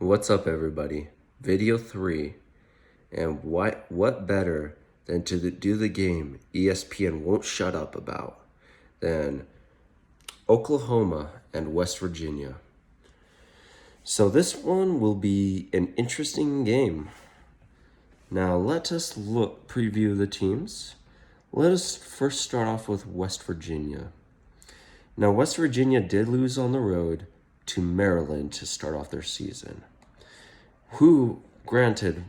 What's up, everybody? Video 3. And what better than to do the game ESPN won't shut up about than Oklahoma and West Virginia. So this one will be an interesting game. Now let us preview the teams. Let us first start off with West Virginia. Now West Virginia did lose on the road to Maryland to start off their season. Granted,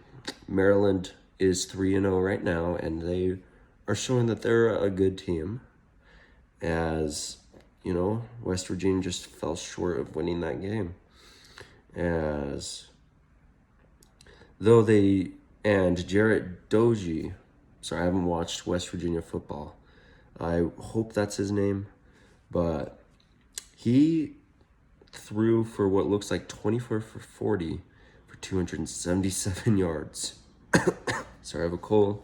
Maryland is 3-0 right now, and they are showing that they're a good team. As, West Virginia just fell short of winning that game. And Jarrett Doege, sorry, I haven't watched West Virginia football. I hope that's his name, but he threw for what looks like 24 for 40 for 277 yards. Sorry, I have a cold.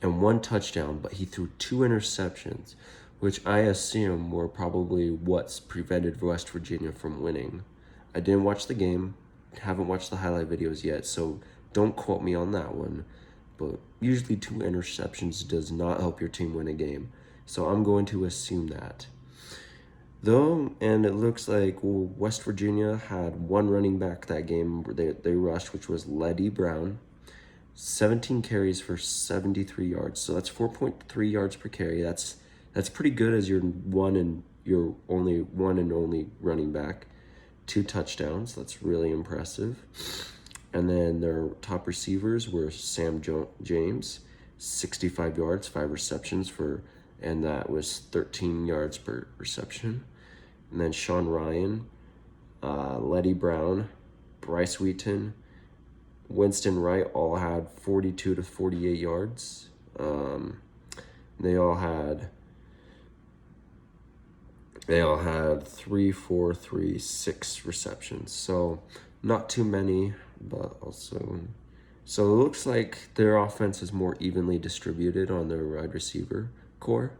And 1 touchdown, but he threw 2 interceptions, which I assume were probably what's prevented West Virginia from winning. I didn't watch the game, haven't watched the highlight videos yet, so don't quote me on that one. But usually 2 interceptions does not help your team win a game, so I'm going to assume that. And it looks like West Virginia had 1 running back that game where they rushed, which was Leddie Brown. 17 carries for 73 yards. So that's 4.3 yards per carry. That's pretty good as your only running back. 2 touchdowns. That's really impressive. And then their top receivers were Sam James, 65 yards, 5 receptions and that was 13 yards per reception. And then Sean Ryan, Leddie Brown, Bryce Wheaton, Winston Wright all had 42 to 48 yards. They all had 3, 4, 3, 6 receptions. So not too many, but also. So it looks like their offense is more evenly distributed on their wide receiver core.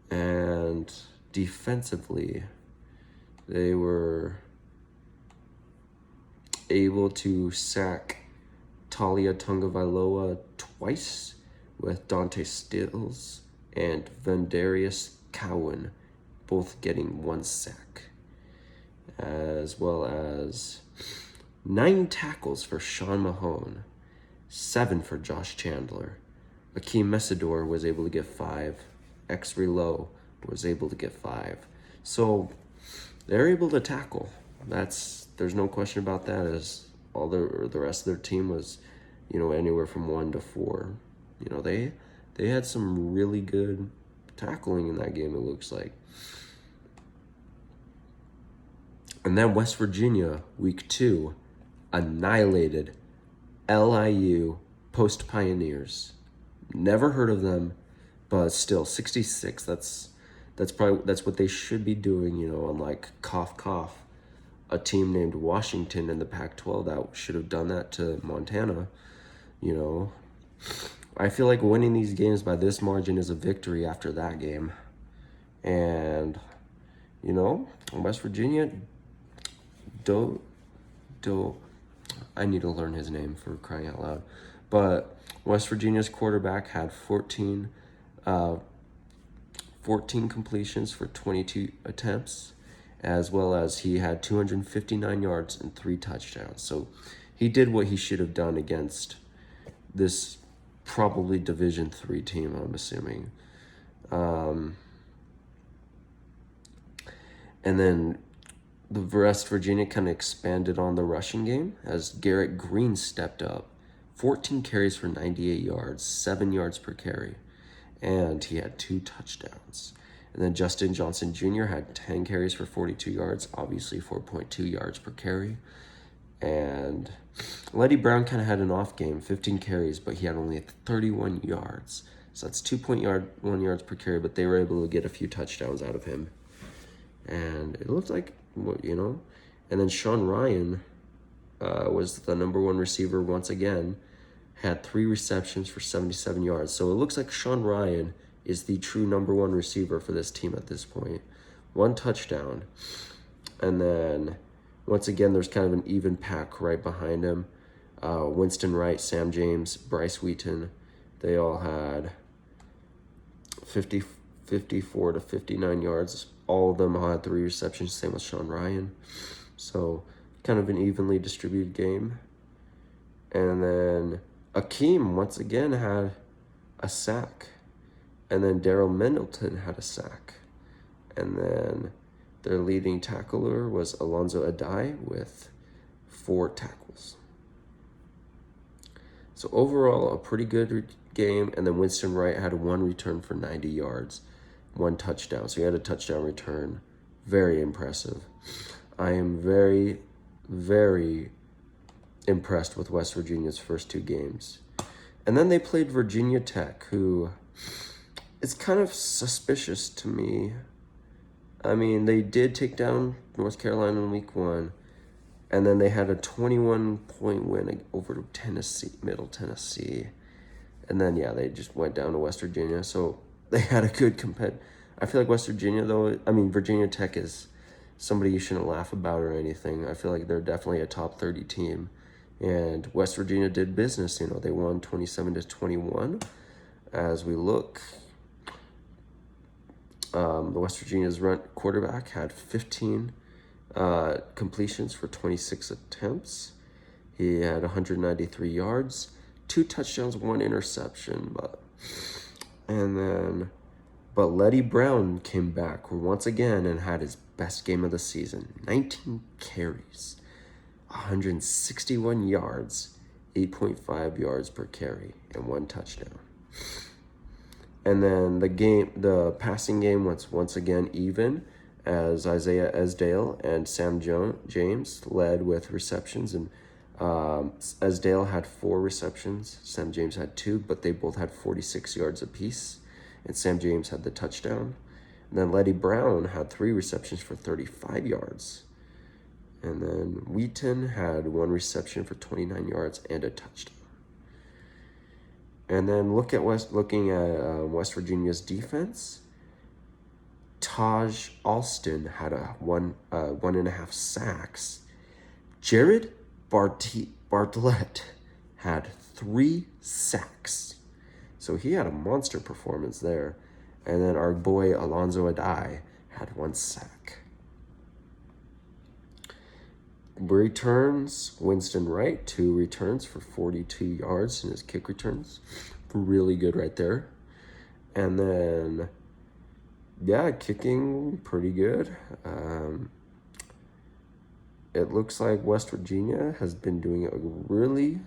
And defensively, they were able to sack Talia Tungavailoa twice, with Dante Stills and Vandarius Cowan both getting 1 sack, as well as 9 tackles for Sean Mahone, 7 for Josh Chandler. Akeem Messidor was able to get 5. X-Ray Lowe was able to get 5. So they're able to tackle. There's no question about that, as all the rest of their team was, anywhere from 1 to 4. They had some really good tackling in that game, it looks like. And then West Virginia, week 2, annihilated LIU Post Pioneers. Never heard of them, but still 66. That's what they should be doing, unlike cough cough, a team named Washington in the Pac-12 that should have done that to Montana. I feel like winning these games by this margin is a victory after that game. And West Virginia, I need to learn his name, for crying out loud. But West Virginia's quarterback had 14 completions for 22 attempts, as well as he had 259 yards and 3 touchdowns. So he did what he should have done against this probably Division III team, I'm assuming. And then the West Virginia kind of expanded on the rushing game as Garrett Green stepped up. 14 carries for 98 yards, 7 yards per carry, and he had 2 touchdowns. And then Justin Johnson Jr. had 10 carries for 42 yards, obviously 4.2 yards per carry. And Leddie Brown kind of had an off game, 15 carries, but he had only 31 yards. So that's 2.1 yards per carry, but they were able to get a few touchdowns out of him. And it looked like, And then Sean Ryan was the number 1 receiver once again, had 3 receptions for 77 yards. So it looks like Sean Ryan is the true number 1 receiver for this team at this point. 1 touchdown. And then Once again, there's kind of an even pack right behind him. Winston Wright, Sam James, Bryce Wheaton, they all had 54 to 59 yards. All of them had 3 receptions, same with Sean Ryan. So kind of an evenly distributed game. And then Akeem once again had a sack. And then Daryl Mendleton had a sack. And then their leading tackler was Alonzo Adai with 4 tackles. So overall, a pretty good game. And then Winston Wright had 1 return for 90 yards, 1 touchdown. So he had a touchdown return. Very impressive. I am very, very impressed with West Virginia's first 2 games. And then they played Virginia Tech, who is kind of suspicious to me. I mean, they did take down North Carolina in week 1, and then they had a 21-point win over Tennessee, Middle Tennessee. And then, yeah, they just went down to West Virginia. So they had a good I feel like Virginia Tech is somebody you shouldn't laugh about or anything. I feel like they're definitely a top 30 team. And West Virginia did business. They won 27-21. As we look, the West Virginia's quarterback had 15 completions for 26 attempts. He had 193 yards, 2 touchdowns, 1 interception. But Letty Brown came back once again and had his best game of the season. 19 carries, 161 yards, 8.5 yards per carry, and 1 touchdown. And then the passing game was once again even, as Isaiah Esdale and Sam James led with receptions. And Esdale had 4 receptions, Sam James had 2, but they both had 46 yards apiece. And Sam James had the touchdown. And then Letty Brown had 3 receptions for 35 yards. And then Wheaton had 1 reception for 29 yards and a touchdown. And then looking at West Virginia's defense, Taj Alston had 1.5 sacks. Jared Bartlett had 3 sacks. So he had a monster performance there. And then our boy Alonzo Adai had 1 sack. Returns, Winston Wright, 2 returns for 42 yards in his kick returns. Really good right there. And then, yeah, kicking pretty good. It looks like West Virginia has been doing a really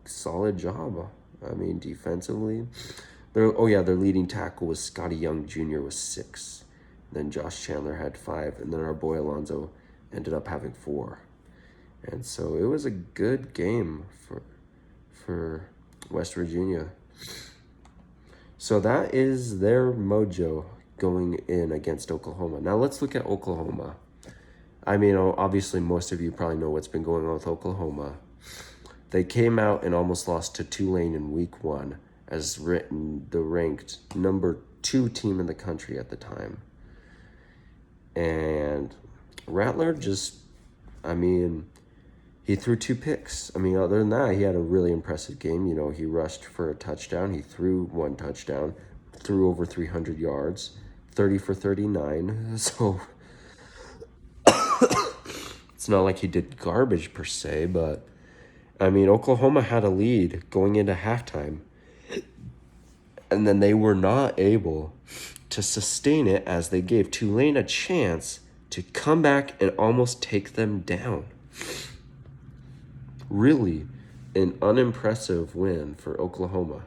solid job. Defensively. Their leading tackle was Scotty Young Jr. with 6. Then Josh Chandler had 5. And then our boy Alonzo ended up having 4. And so it was a good game for West Virginia. So that is their mojo going in against Oklahoma. Now let's look at Oklahoma. Obviously most of you probably know what's been going on with Oklahoma. They came out and almost lost to Tulane in week 1 as the ranked number 2 team in the country at the time. And Rattler he threw 2 picks. Other than that, he had a really impressive game. He rushed for a touchdown. He threw 1 touchdown, threw over 300 yards, 30 for 39. So it's not like he did garbage per se, but Oklahoma had a lead going into halftime. And then they were not able to sustain it as they gave Tulane a chance to come back and almost take them down. Really an unimpressive win for Oklahoma.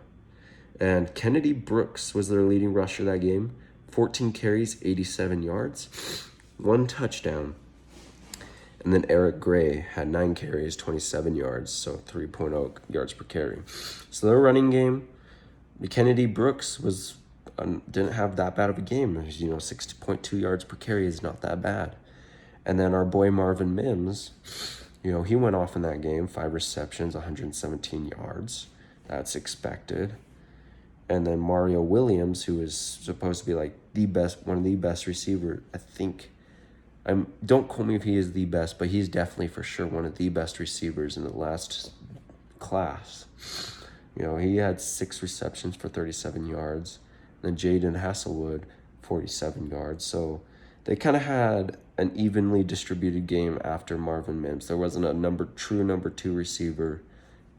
And Kennedy Brooks was their leading rusher that game. 14 carries, 87 yards, 1 touchdown. And then Eric Gray had 9 carries, 27 yards, so 3.0 yards per carry. So their running game, Kennedy Brooks didn't have that bad of a game. 6.2 yards per carry is not that bad. And then our boy Marvin Mims, he went off in that game, 5 receptions, 117 yards. That's expected. And then Mario Williams, who is supposed to be like one of the best receivers, I think, don't quote me if he is the best, but he's definitely for sure one of the best receivers in the last class. You know, he had 6 receptions for 37 yards. Then Jaden Hasselwood, 47 yards. So they kind of had an evenly distributed game after Marvin Mims. There wasn't a true number 2 receiver.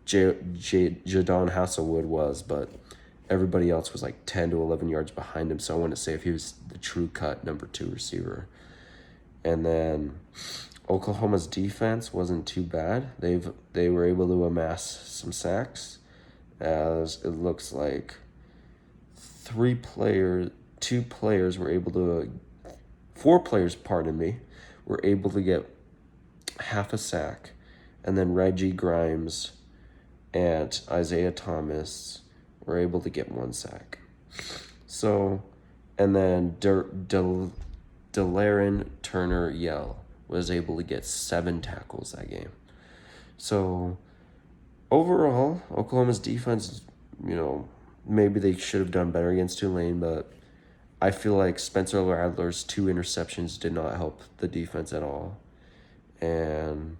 Jadon Hasselwood was, but everybody else was like 10 to 11 yards behind him. So I wouldn't say if he was the true cut number 2 receiver. And then Oklahoma's defense wasn't too bad. They were able to amass some sacks, as it looks like 4 players, were able to get half a sack, and then Reggie Grimes and Isaiah Thomas were able to get 1 sack. So, and then Delaren Turner-Yell was able to get 7 tackles that game. So overall, Oklahoma's defense, you know, maybe they should have done better against Tulane, but I feel like Spencer Rattler's 2 interceptions did not help the defense at all. And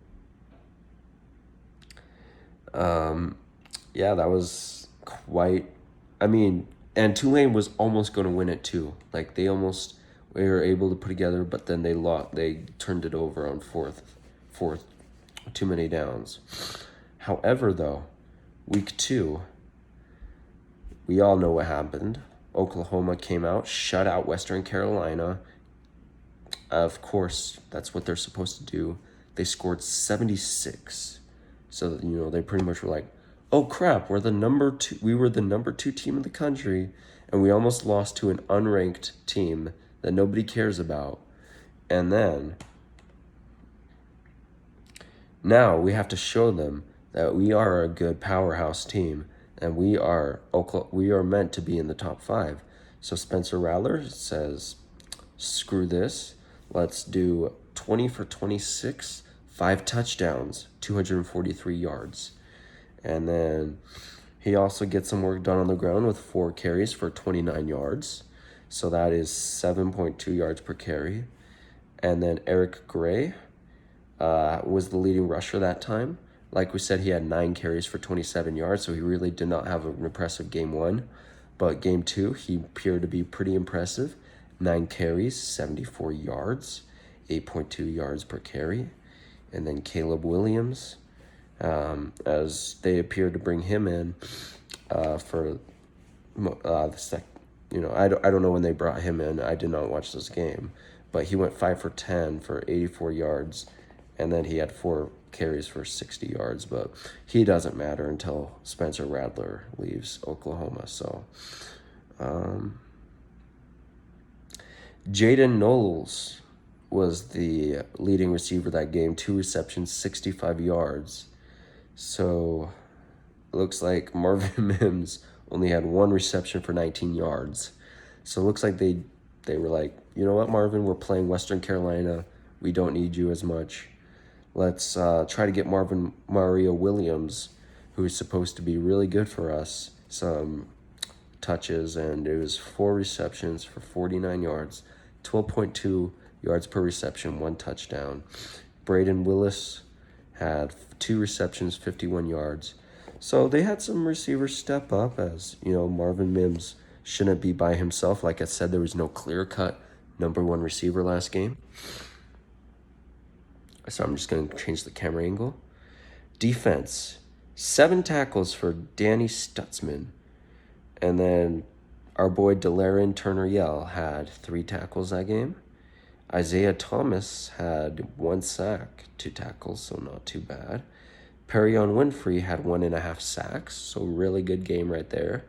yeah, that was quite, and Tulane was almost going to win it too. Like they were able to put together, but then they turned it over on fourth, too many downs. However, though, week 2, we all know what happened. Oklahoma came out, shut out Western Carolina. Of course, that's what they're supposed to do. They scored 76. So, you know, they pretty much were like, oh crap, we were the number 2 team in the country, and we almost lost to an unranked team that nobody cares about. And then now we have to show them that we are a good powerhouse team, and we are meant to be in the top 5. So Spencer Rattler says, screw this. Let's do 20 for 26, 5 touchdowns, 243 yards. And then he also gets some work done on the ground with 4 carries for 29 yards. So that is 7.2 yards per carry. And then Eric Gray was the leading rusher that time. Like we said, he had 9 carries for 27 yards, so he really did not have an impressive game 1. But game 2, he appeared to be pretty impressive. 9 carries, 74 yards, 8.2 yards per carry. And then Caleb Williams, as they appeared to bring him in for the second. You know, I don't know when they brought him in. I did not watch this game. But he went 5 for 10 for 84 yards. And then he had 4 carries for 60 yards. But he doesn't matter until Spencer Rattler leaves Oklahoma. So, Jaden Knowles was the leading receiver that game. 2 receptions, 65 yards. So, it looks like Marvin Mims only had 1 reception for 19 yards. So it looks like they were like, you know what, Marvin, we're playing Western Carolina. We don't need you as much. Let's try to get Mario Williams, who is supposed to be really good for us, some touches. And it was 4 receptions for 49 yards, 12.2 yards per reception, 1 touchdown. Braden Willis had 2 receptions, 51 yards. So they had some receivers step up, as, you know, Marvin Mims shouldn't be by himself. Like I said, there was no clear-cut number 1 receiver last game. So I'm just going to change the camera angle. Defense, 7 tackles for Danny Stutzman. And then our boy Delaren Turner-Yell had 3 tackles that game. Isaiah Thomas had 1 sack, 2 tackles, so not too bad. Perion Winfrey had 1.5 sacks, so really good game right there.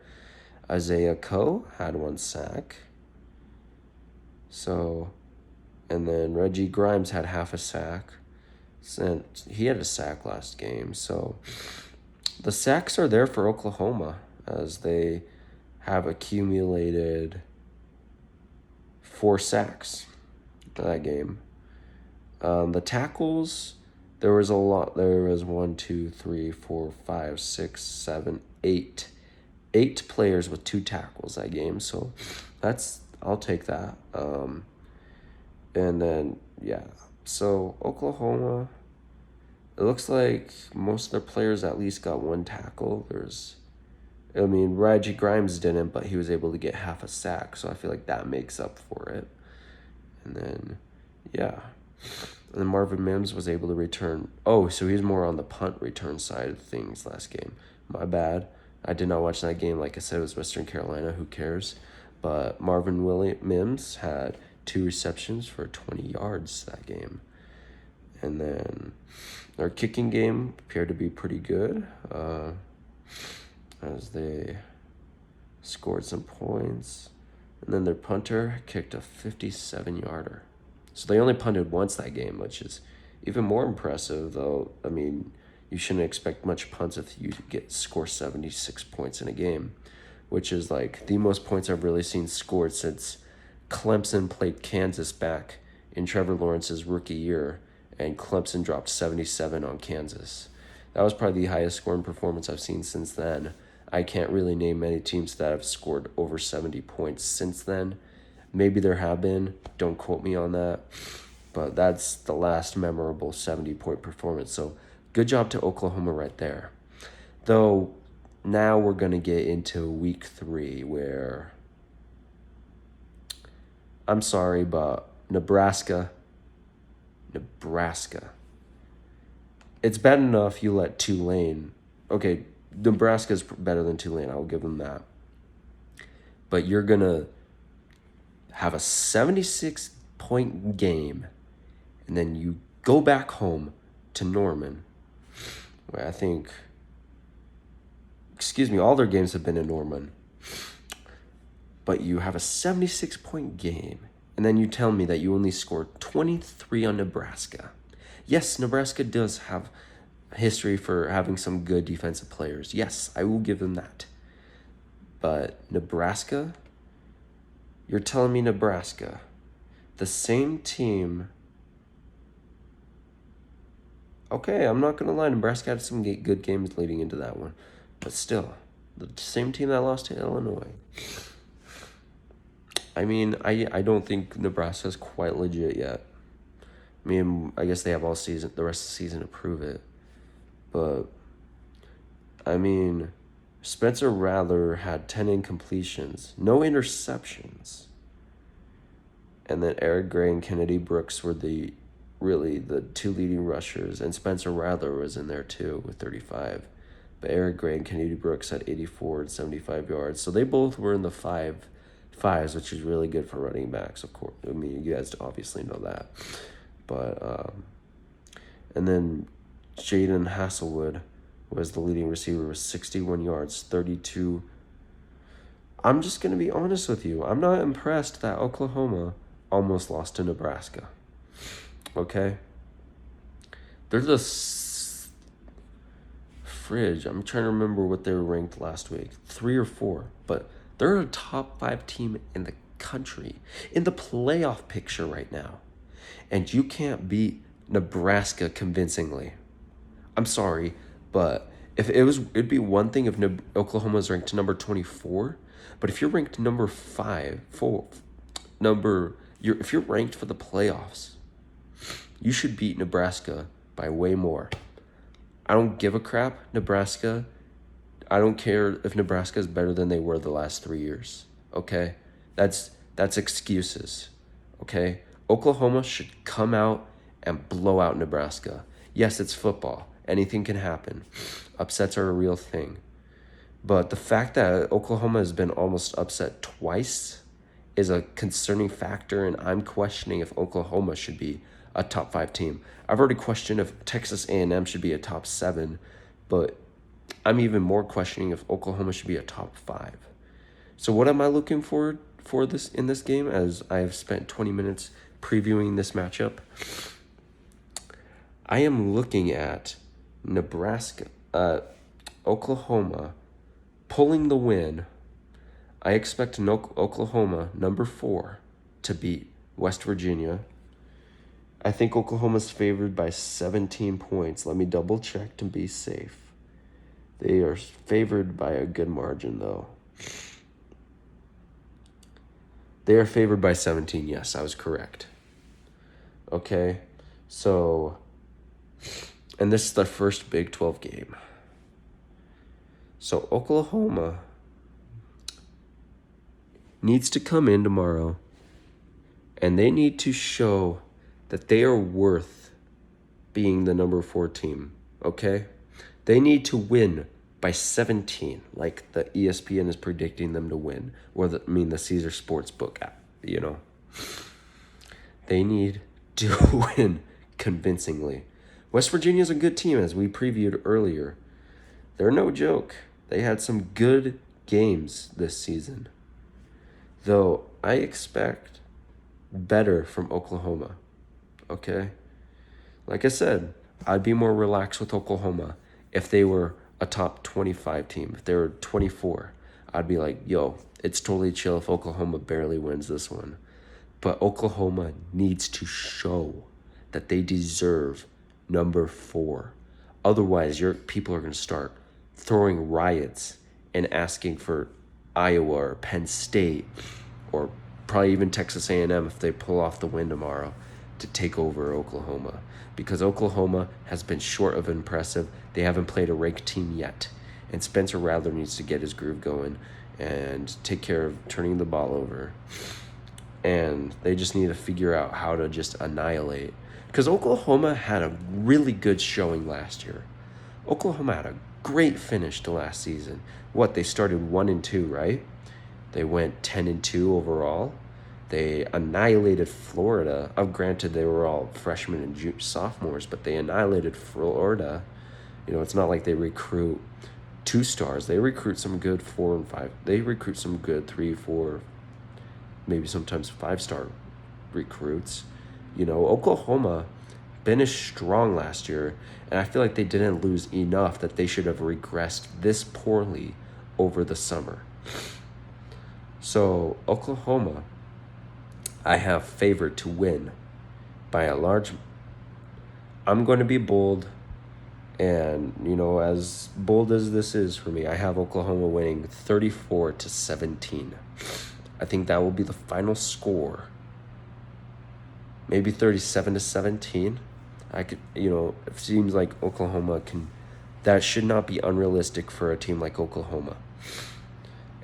Isaiah Coe had 1 sack. So, and then Reggie Grimes had half a sack. And he had a sack last game. So the sacks are there for Oklahoma, as they have accumulated 4 sacks that game. The tackles, there was a lot. There was 1, 2, 3, 4, 5, 6, 7, 8. 8 players with 2 tackles that game. So I'll take that. And then, yeah. So, Oklahoma, it looks like most of their players at least got one tackle. Reggie Grimes didn't, but he was able to get half a sack. So, I feel like that makes up for it. And then, yeah. And then Marvin Mims was able to return. Oh, so he's more on the punt return side of things last game. My bad. I did not watch that game. Like I said, it was Western Carolina. Who cares? But Mims had 2 receptions for 20 yards that game. And then their kicking game appeared to be pretty good as they scored some points. And then their punter kicked a 57-yarder. So they only punted once that game, which is even more impressive, though. I mean, you shouldn't expect much punts if you score 76 points in a game, which is like the most points I've really seen scored since Clemson played Kansas back in Trevor Lawrence's rookie year, and Clemson dropped 77 on Kansas. That was probably the highest scoring performance I've seen since then. I can't really name many teams that have scored over 70 points since then. Maybe there have been, don't quote me on that, but that's the last memorable 70-point performance. So good job to Oklahoma right there. Though now we're going to get into week 3 where, I'm sorry, but Nebraska. It's bad enough you let Tulane. Okay, Nebraska's better than Tulane. I'll give them that. But you're going to have a 76-point game, and then you go back home to Norman, where I think, all their games have been in Norman. But you have a 76-point game, and then you tell me that you only scored 23 on Nebraska. Yes, Nebraska does have history for having some good defensive players. Yes, I will give them that. But Nebraska, you're telling me Nebraska, the same team. Okay, I'm not going to lie. Nebraska had some good games leading into that one. But still, the same team that lost to Illinois. I mean, I don't think Nebraska's quite legit yet. I mean, I guess they have the rest of the season to prove it. But, I mean, Spencer Rattler had 10 incompletions, no interceptions. And then Eric Gray and Kennedy Brooks were the 2 leading rushers. And Spencer Rattler was in there too with 35. But Eric Gray and Kennedy Brooks had 84 and 75 yards. So they both were in the fives, which is really good for running backs, of course. I mean, you guys obviously know that. But, and then Jaden Hasselwood was the leading receiver with 61 yards, 32. I'm just going to be honest with you. I'm not impressed that Oklahoma almost lost to Nebraska. Okay? They're the fridge. I'm trying to remember what they were ranked last week. 3 or 4. But they're a top 5 team in the country, in the playoff picture right now. And you can't beat Nebraska convincingly. I'm sorry, but it'd be one thing if Oklahoma is ranked number 24, but if you're ranked number 5, if you're ranked for the playoffs, you should beat Nebraska by way more. I don't give a crap, Nebraska. I don't care if Nebraska is better than they were the last 3 years. Okay, that's excuses. Okay. Oklahoma should come out and blow out Nebraska. Yes, it's football. Anything can happen. Upsets are a real thing. But the fact that Oklahoma has been almost upset twice is a concerning factor, and I'm questioning if Oklahoma should be a top 5 team. I've already questioned if Texas A&M should be a top 7, but I'm even more questioning if Oklahoma should be a top 5. So what am I looking for this in this game, as I have spent 20 minutes previewing this matchup? I am looking at Oklahoma pulling the win. I expect Oklahoma, number 4, to beat West Virginia. I think Oklahoma's favored by 17 points. Let me double check to be safe. They are favored by a good margin, though. They are favored by 17. Yes, I was correct. Okay? So, and this is their first Big 12 game. So Oklahoma needs to come in tomorrow and they need to show that they are worth being the number 4 team, okay? They need to win by 17, like the ESPN is predicting them to win, or the Caesar Sportsbook app, you know. They need to win convincingly. West Virginia is a good team, as we previewed earlier. They're no joke. They had some good games this season. Though I expect better from Oklahoma, okay? Like I said, I'd be more relaxed with Oklahoma if they were a top 25 team. If they were 24, I'd be like, yo, it's totally chill if Oklahoma barely wins this one. But Oklahoma needs to show that they deserve number 4. Otherwise, your people are going to start throwing riots and asking for Iowa or Penn State or probably even Texas A&M if they pull off the win tomorrow to take over Oklahoma. Because Oklahoma has been short of impressive. They haven't played a ranked team yet. And Spencer Rattler needs to get his groove going and take care of turning the ball over. And they just need to figure out how to just annihilate. Because Oklahoma had a really good showing last year. Oklahoma had a great finish to last season. They started 1-2, right? They went 10-2 overall. They annihilated Florida. Granted, they were all freshmen and sophomores, but they annihilated Florida. You know, it's not like they recruit 2 stars. They recruit some good 4 and 5. They recruit some good 3, 4, maybe sometimes 5-star recruits. You know, Oklahoma finished strong last year, and I feel like they didn't lose enough that they should have regressed this poorly over the summer. So Oklahoma, I have favored to win by a large. I'm going to be bold, and you know, as bold as this is for me, I have Oklahoma winning 34-17. I think that will be the final score. Maybe 37-17. It seems like Oklahoma can. That should not be unrealistic for a team like Oklahoma.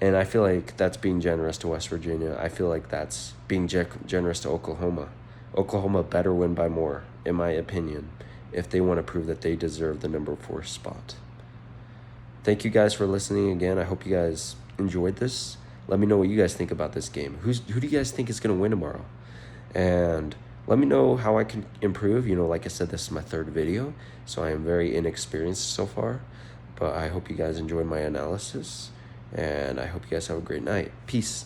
And I feel like that's being generous to West Virginia. I feel like that's being generous to Oklahoma. Oklahoma better win by more, in my opinion, if they want to prove that they deserve the number 4 spot. Thank you guys for listening again. I hope you guys enjoyed this. Let me know what you guys think about this game. Who do you guys think is going to win tomorrow? And let me know how I can improve. You know, like I said, this is my 3rd video, so I am very inexperienced so far. But I hope you guys enjoyed my analysis. And I hope you guys have a great night. Peace.